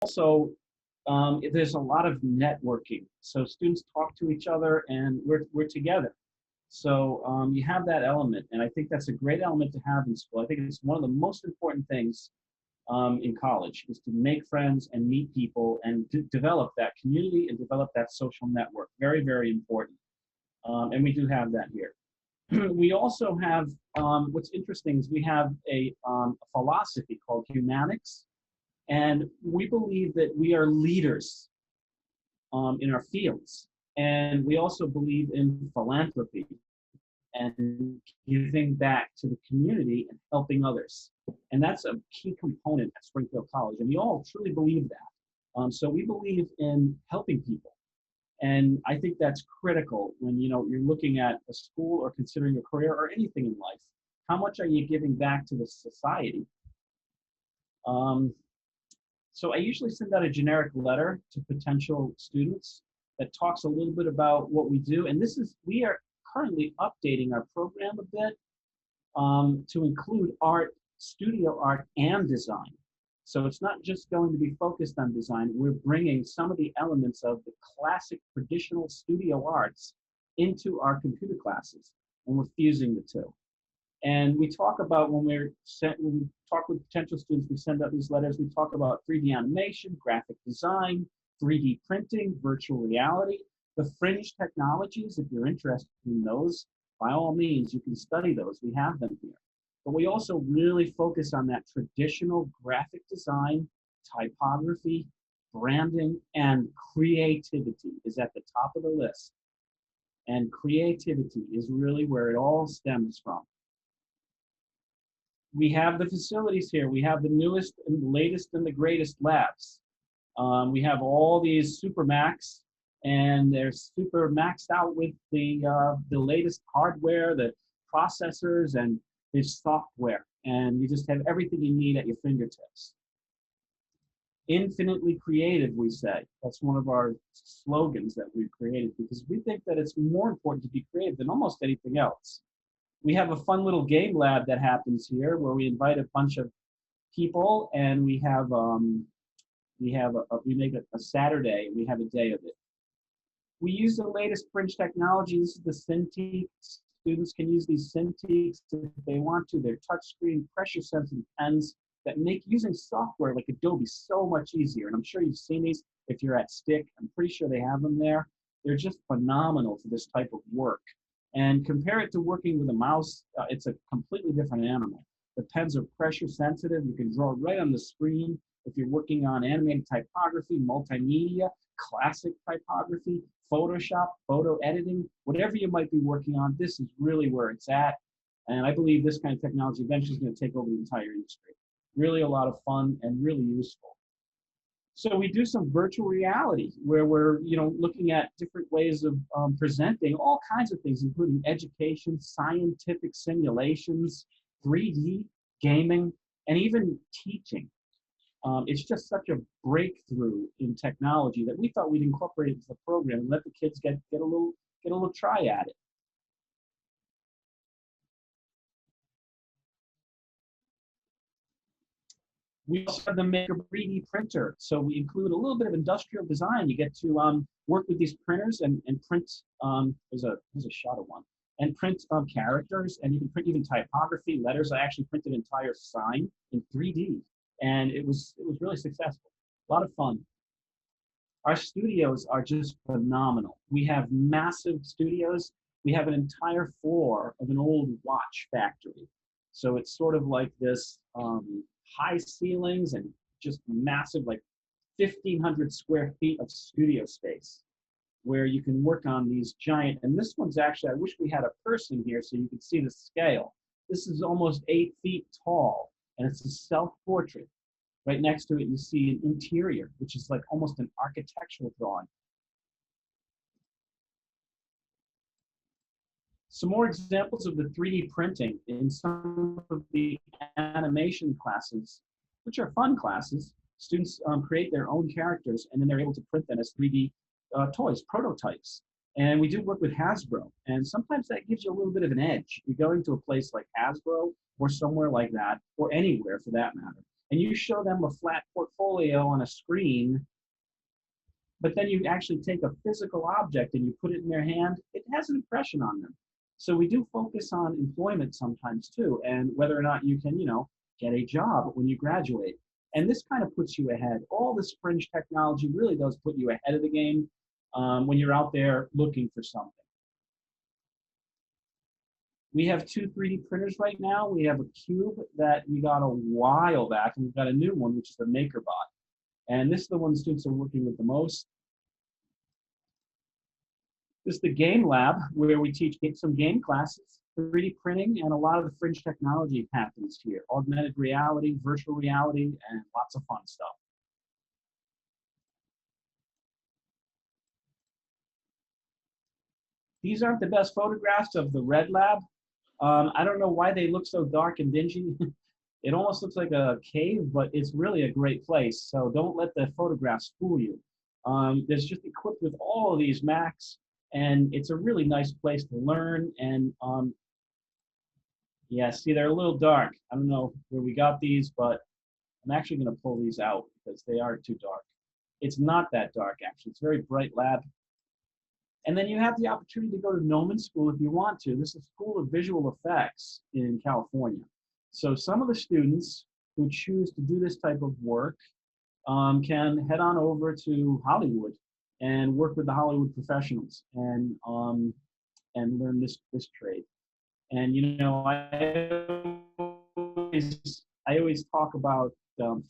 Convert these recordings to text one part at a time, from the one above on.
Also, there's a lot of networking. So students talk to each other and we're together. So you have that element, and I think that's a great element to have in school. I think it's one of the most important things in college is to make friends and meet people and develop that community and develop that social network. Very, very important. And we do have that here. We also have, what's interesting is we have a philosophy called Humanics, and we believe that we are leaders in our fields. And we also believe in philanthropy and giving back to the community and helping others. And that's a key component at Springfield College. And we all truly believe that. So we believe in helping people. And I think that's critical when you're looking at a school or considering a career or anything in life. How much are you giving back to the society? So I usually send out a generic letter to potential students that talks a little bit about what we do. And we are currently updating our program a bit to include art, studio art, and design. So it's not just going to be focused on design. We're bringing some of the elements of the classic traditional studio arts into our computer classes, and we're fusing the two. And we talk about when we talk with potential students, we send out these letters, we talk about 3D animation, graphic design, 3D printing, virtual reality, the fringe technologies. If you're interested in those, by all means, you can study those. We have them here. But we also really focus on that traditional graphic design, typography, branding, and creativity is at the top of the list. And creativity is really where it all stems from. We have the facilities here. We have the newest and latest and the greatest labs. We have all these super Macs, and they're super maxed out with the latest hardware, the processors, and this software, and you just have everything you need at your fingertips. Infinitely creative, we say. That's one of our slogans that we've created because we think that it's more important to be creative than almost anything else. We have a fun little game lab that happens here where we invite a bunch of people, and we make a Saturday, and we have a day of it. We use the latest fringe technology. This is the Cintiq. Students can use these Cintiqs if they want to. They're touchscreen, pressure-sensitive pens that make using software like Adobe so much easier. And I'm sure you've seen these if you're at STIC. I'm pretty sure they have them there. They're just phenomenal for this type of work. And compare it to working with a mouse, it's a completely different animal. The pens are pressure-sensitive. You can draw right on the screen. If you're working on animated typography, multimedia, classic typography, Photoshop, photo editing, whatever you might be working on, this is really where it's at. And I believe this kind of technology eventually is going to take over the entire industry. Really a lot of fun and really useful. So we do some virtual reality where we're looking at different ways of presenting all kinds of things, including education, scientific simulations, 3D, gaming, and even teaching. It's just such a breakthrough in technology that we thought we'd incorporate it into the program and let the kids get a little try at it. We also have the Maker 3D printer, so we include a little bit of industrial design. You get to work with these printers and print. There's a shot of one, and print characters, and you can print even typography, letters. I actually printed an entire sign in 3D. And it was really successful. A lot of fun. Our studios are just phenomenal. We have massive studios. We have an entire floor of an old watch factory. So it's sort of like this high ceilings and just massive, like 1,500 square feet of studio space where you can work on these giant, and this one's actually, I wish we had a person here so you could see the scale. This is almost 8 feet tall. And it's a self-portrait. Right next to it, you see an interior, which is like almost an architectural drawing. Some more examples of the 3D printing in some of the animation classes, which are fun classes. Students create their own characters, and then they're able to print them as 3D toys, prototypes. And we do work with Hasbro, and sometimes that gives you a little bit of an edge. You're going to a place like Hasbro or somewhere like that, or anywhere for that matter, and you show them a flat portfolio on a screen, but then you actually take a physical object and you put it in their hand, it has an impression on them. So we do focus on employment sometimes too, and whether or not you can, get a job when you graduate. And this kind of puts you ahead. All this fringe technology really does put you ahead of the game when you're out there looking for something. We have 2 3D printers right now. We have a Cube that we got a while back, and we've got a new one, which is the MakerBot. And this is the one students are working with the most. This is the game lab, where we teach some game classes, 3D printing, and a lot of the fringe technology happens here. Augmented reality, virtual reality, and lots of fun stuff. These aren't the best photographs of the Red Lab. I don't know why they look so dark and dingy. It almost looks like a cave, but it's really a great place. So don't let the photographs fool you. It's just equipped with all of these Macs, and it's a really nice place to learn. And yeah, see, they're a little dark. I don't know where we got these, but I'm actually going to pull these out because they are too dark. It's not that dark, actually. It's a very bright lab. And then you have the opportunity to go to Gnomon School if you want to. This is a School of Visual Effects in California. So some of the students who choose to do this type of work can head on over to Hollywood and work with the Hollywood professionals and learn this trade. And I always talk about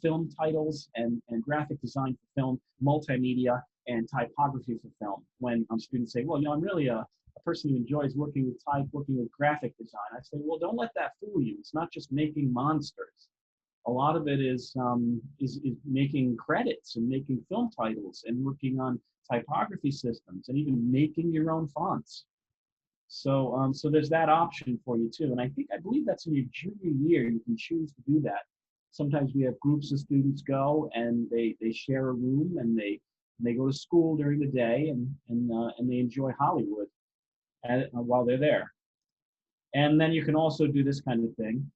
film titles and graphic design for film, multimedia, and typography for film. When students say, well, I'm really a person who enjoys working with type, working with graphic design. I say, well, don't let that fool you. It's not just making monsters. A lot of it is making credits and making film titles and working on typography systems and even making your own fonts. So there's that option for you too. And I believe that's in your junior year. You can choose to do that. Sometimes we have groups of students go and they share a room and they go to school during the day and they enjoy Hollywood while they're there. And then you can also do this kind of thing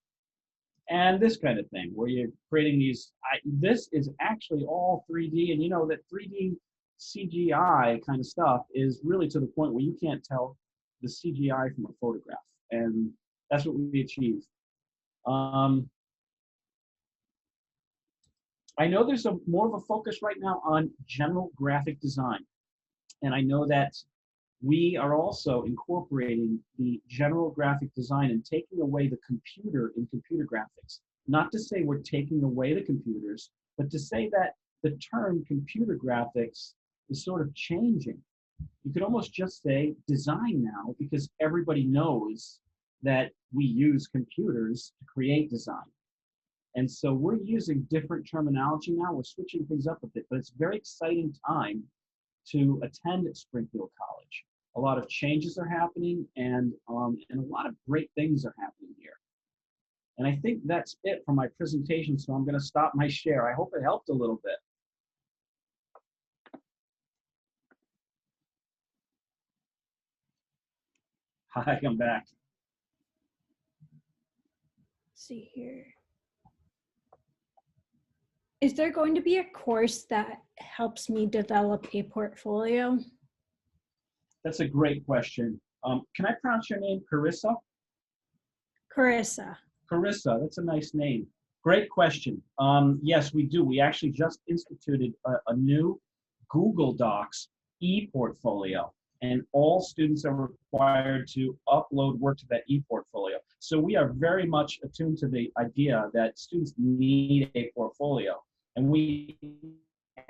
and this kind of thing where you're creating these. This is actually all 3D, and that 3D CGI kind of stuff is really to the point where you can't tell the CGI from a photograph, and that's what we achieved. I know there's more of a focus right now on general graphic design, and I know that we are also incorporating the general graphic design and taking away the computer in computer graphics. Not to say we're taking away the computers, but to say that the term computer graphics is sort of changing. You could almost just say design now, because everybody knows that we use computers to create design. And so we're using different terminology now. We're switching things up a bit, but it's a very exciting time to attend at Springfield College. A lot of changes are happening, and a lot of great things are happening here. And I think that's it for my presentation, so I'm going to stop my share. I hope it helped a little bit. Hi, I'm back. Let's see here. Is there going to be a course that helps me develop a portfolio? That's a great question. Can I pronounce your name Carissa? Carissa. Carissa, that's a nice name. Great question. Yes, we do. We actually just instituted a new Google Docs e-portfolio, and all students are required to upload work to that e-portfolio. So we are very much attuned to the idea that students need a portfolio, and we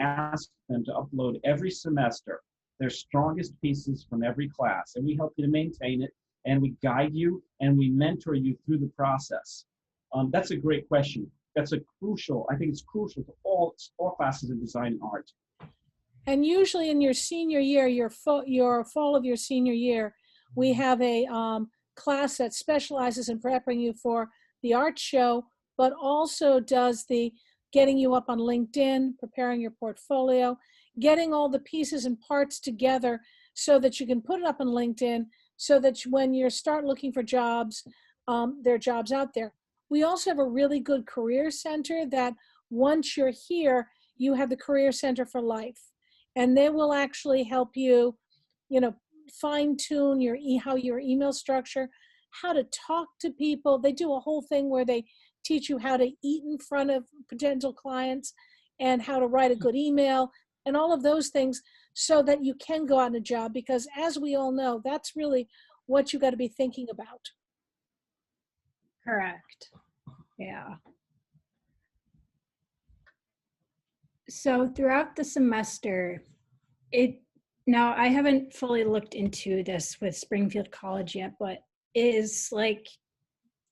ask them to upload every semester their strongest pieces from every class, and we help you to maintain it, and we guide you, and we mentor you through the process. That's a great question. I think it's crucial to all classes of design and art. And usually in your senior year, your fall of your senior year, we have a class that specializes in prepping you for the art show, but also does the getting you up on LinkedIn, preparing your portfolio, getting all the pieces and parts together so that you can put it up on LinkedIn, so that when you start looking for jobs, there are jobs out there. We also have a really good career center that once you're here, you have the Career Center for Life. And they will actually help you, fine tune how your email structure, how to talk to people. They do a whole thing where they teach you how to eat in front of potential clients and how to write a good email and all of those things so that you can go out on a job, because as we all know, that's really what you got to be thinking about. Correct. Yeah. So throughout the semester, now I haven't fully looked into this with Springfield College yet, but is like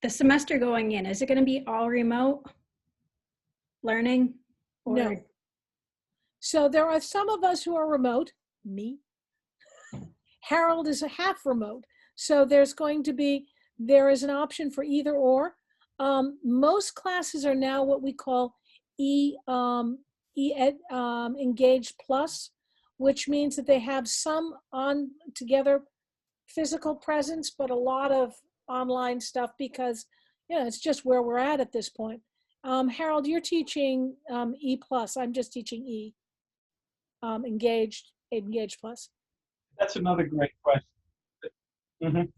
the semester going in, is it going to be all remote learning? Or? No. So there are some of us who are remote, me. Harold is a half remote. So there is an option for either or. Most classes are now what we call Engaged Plus, which means that they have some on together physical presence, but a lot of online stuff because, it's just where we're at this point. Harold, you're teaching E Plus. I'm just teaching E, Engaged Plus. That's another great question.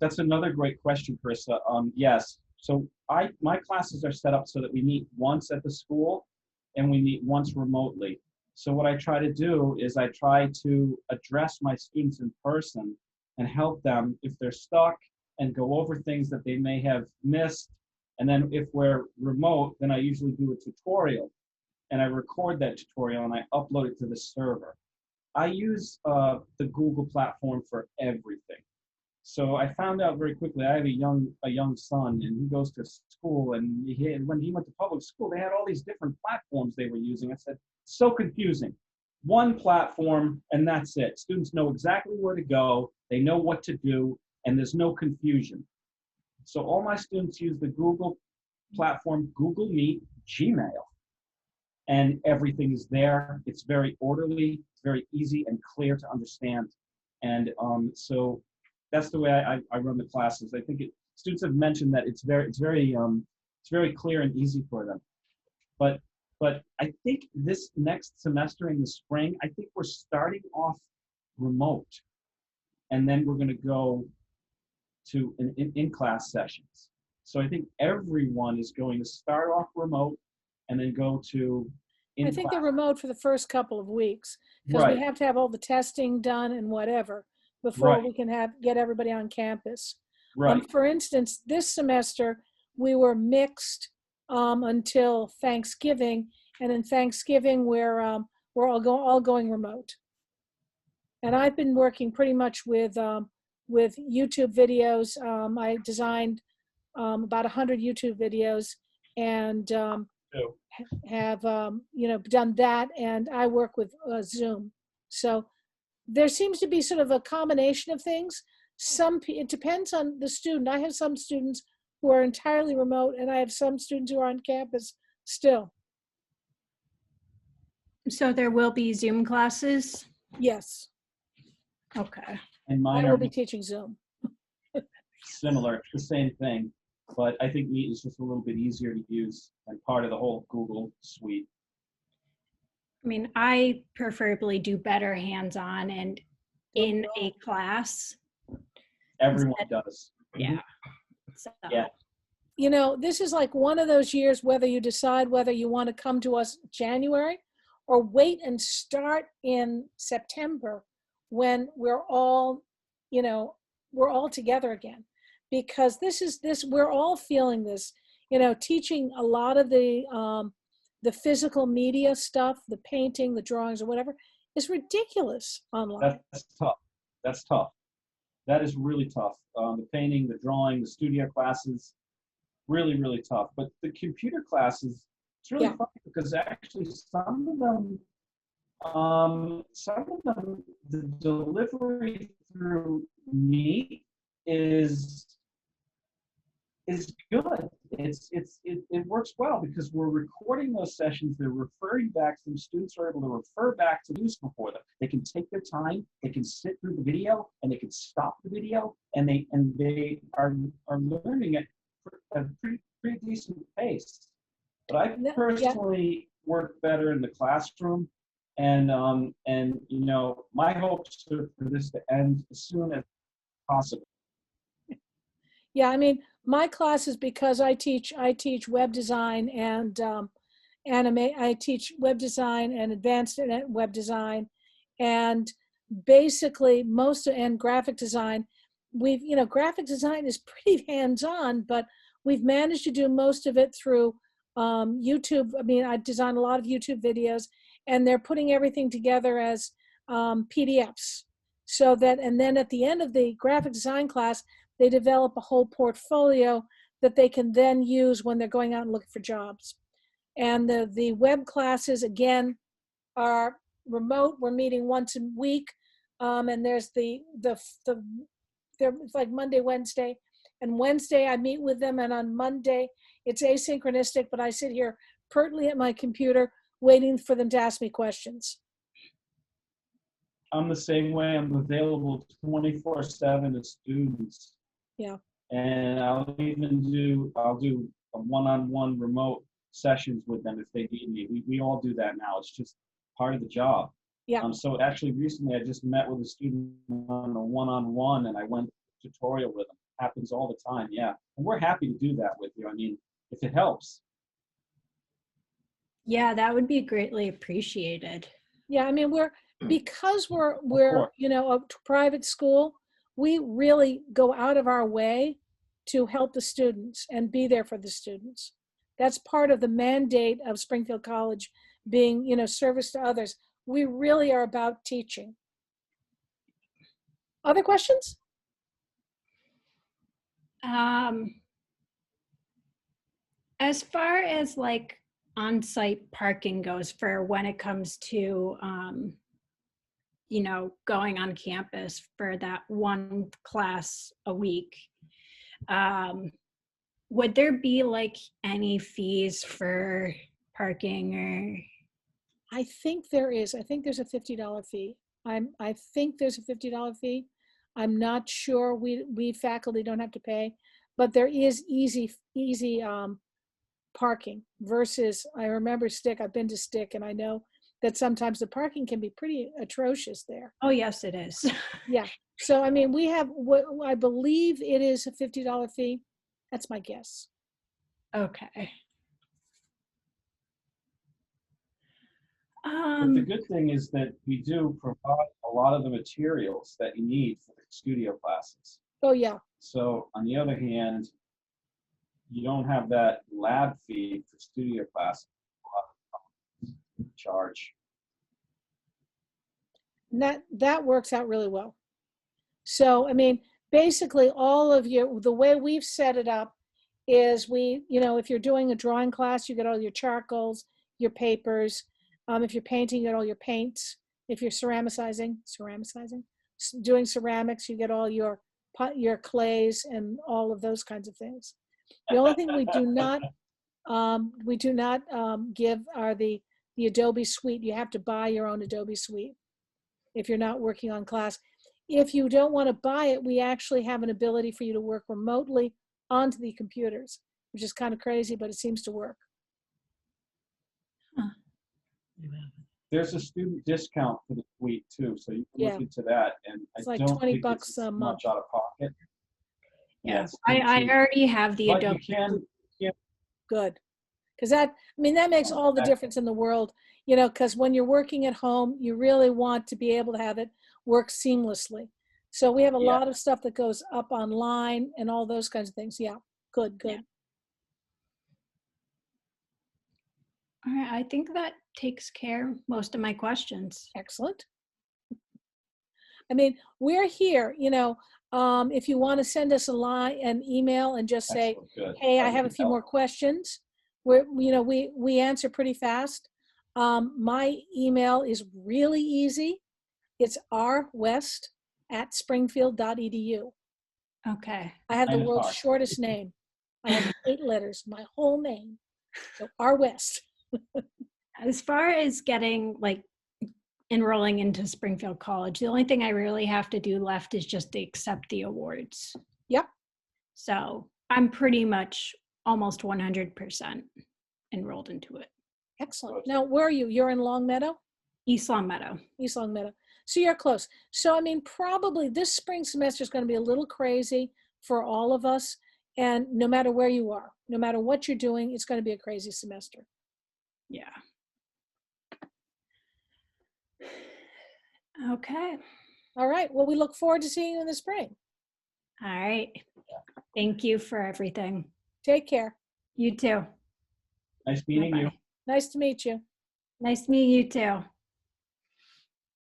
That's another great question, Carissa. Yes. So my classes are set up so that we meet once at the school and we meet once remotely. So what I try to do is I try to address my students in person and help them if they're stuck and go over things that they may have missed. And then if we're remote, then I usually do a tutorial and I record that tutorial and I upload it to the server. I use the Google platform for everything. So I found out very quickly, I have a young son and he goes to school, and when he went to public school, they had all these different platforms they were using. I said, so confusing. One platform and that's it. Students know exactly where to go. They know what to do and there's no confusion. So all my students use the Google platform, Google Meet, Gmail, and everything is there. It's very orderly, it's very easy and clear to understand. And so that's the way I run the classes. I think students have mentioned that it's very clear and easy for them. But I think this next semester in the spring, I think we're starting off remote, and then we're going to go to in-class sessions. So I think everyone is going to start off remote and then go to in-class. I think they're remote for the first couple of weeks because we have to have all the testing done and whatever before we can get everybody on campus. Right. For instance, this semester we were mixed until Thanksgiving, and in Thanksgiving we're all going remote. And I've been working pretty much with YouTube videos. I designed about 100 YouTube videos and have done that, and I work with Zoom. So there seems to be sort of a combination of things. It depends on the student. I have some students who are entirely remote, and I have some students who are on campus still. So there will be Zoom classes? Yes. Okay. And I will be teaching Zoom. Similar, the same thing, but I think Meet is just a little bit easier to use and part of the whole Google suite. I mean, I preferably do better hands-on and in a class. Everyone does. Yeah. So. Yeah. This is like one of those years, whether you decide whether you want to come to us January or wait and start in September when we're all together again, because we're all feeling this, teaching a lot of the physical media stuff, the painting, the drawings or whatever is ridiculous online. That's tough. That is really tough. The painting, the drawing, the studio classes, really, really tough. But the computer classes, it's really fun because actually some of them, the delivery through Meet is good. It works well because we're recording those sessions. They're referring back. Some students are able to refer back to news before them. They can take their time. They can sit through the video and they can stop the video, and they are learning at a pretty decent pace. But I personally work better in the classroom. And you know, my hopes are for this to end as soon as possible. Yeah, I mean, my classes, because I teach web design and I teach web design and advanced web design, and basically and graphic design. Graphic design is pretty hands-on, but we've managed to do most of it through YouTube. I mean, I design a lot of YouTube videos, and they're putting everything together as PDFs. So that, and then at the end of the graphic design class, they develop a whole portfolio that they can then use when they're going out and looking for jobs. And the web classes, again, are remote. We're meeting once a week. And there's it's like Monday, Wednesday. And Wednesday I meet with them, and on Monday it's asynchronistic, but I sit here pertly at my computer waiting for them to ask me questions. I'm the same way. I'm available 24/7 to students. Yeah. And I'll do a one-on-one remote sessions with them if they need me. We all do that now. It's just part of the job. Yeah. So actually recently I just met with a student on a one-on-one, and I went tutorial with them. Happens all the time. Yeah. And we're happy to do that with you. I mean, if it helps. Yeah, that would be greatly appreciated. Yeah, I mean, because we're a private school, we really go out of our way to help the students and be there for the students. That's part of the mandate of Springfield College, being, service to others. We really are about teaching. Other questions? As far as like on-site parking goes for when it comes to, going on campus for that one class a week, would there be like any fees for parking or? I think there is. I think there's a $50 fee. I think there's a $50 fee. I'm not sure. We faculty don't have to pay, but there is easy parking versus, I remember Stick. I've been to Stick, and I know that sometimes the parking can be pretty atrocious there. Oh, yes, it is. Yeah. So, I mean, we have what I believe it is a $50 fee. That's my guess. Okay. But the good thing is that we do provide a lot of the materials that you need for the studio classes. Oh, yeah. So on the other hand, you don't have that lab fee for studio classes charge. That works out really well. So, I mean, basically the way we've set it up is if you're doing a drawing class, you get all your charcoals, your papers. If you're painting, you get all your paints. If you're doing ceramics, you get all your clays and all of those kinds of things. The only thing we do not give are the Adobe Suite. You have to buy your own Adobe Suite if you're not working on class. If you don't want to buy it, we actually have an ability for you to work remotely onto the computers, which is kind of crazy, but it seems to work. Huh. There's a student discount for the suite too, so you can look into that. And it's I like don't $20 think it's a month. much out of pocket. Yes, I already have the but Adobe. You can. Good. Because that makes all the difference in the world, because when you're working at home, you really want to be able to have it work seamlessly. So we have a lot of stuff that goes up online and all those kinds of things. Yeah, good. Yeah. All right, I think that takes care of most of my questions. Excellent. I mean, we're here, if you want to send us an email and just say, hey, I have a few more questions. We answer pretty fast. My email is really easy. It's rwest@springfield.edu. Okay. I have the world's shortest name. I have 8 letters, my whole name. So rwest. As far as getting enrolling into Springfield College, the only thing I really have to do left is just to accept the awards. Yep. So I'm pretty much almost 100% enrolled into it. Excellent. Now, where are you? You're in Long Meadow? East Long Meadow. East Long Meadow. So you're close. So, I mean, probably this spring semester is going to be a little crazy for all of us. And no matter where you are, no matter what you're doing, it's going to be a crazy semester. Yeah. Okay. All right. Well, we look forward to seeing you in the spring. All right. Thank you for everything. Take care. You too. Nice meeting you. Bye-bye. Nice to meet you. Nice to meet you too.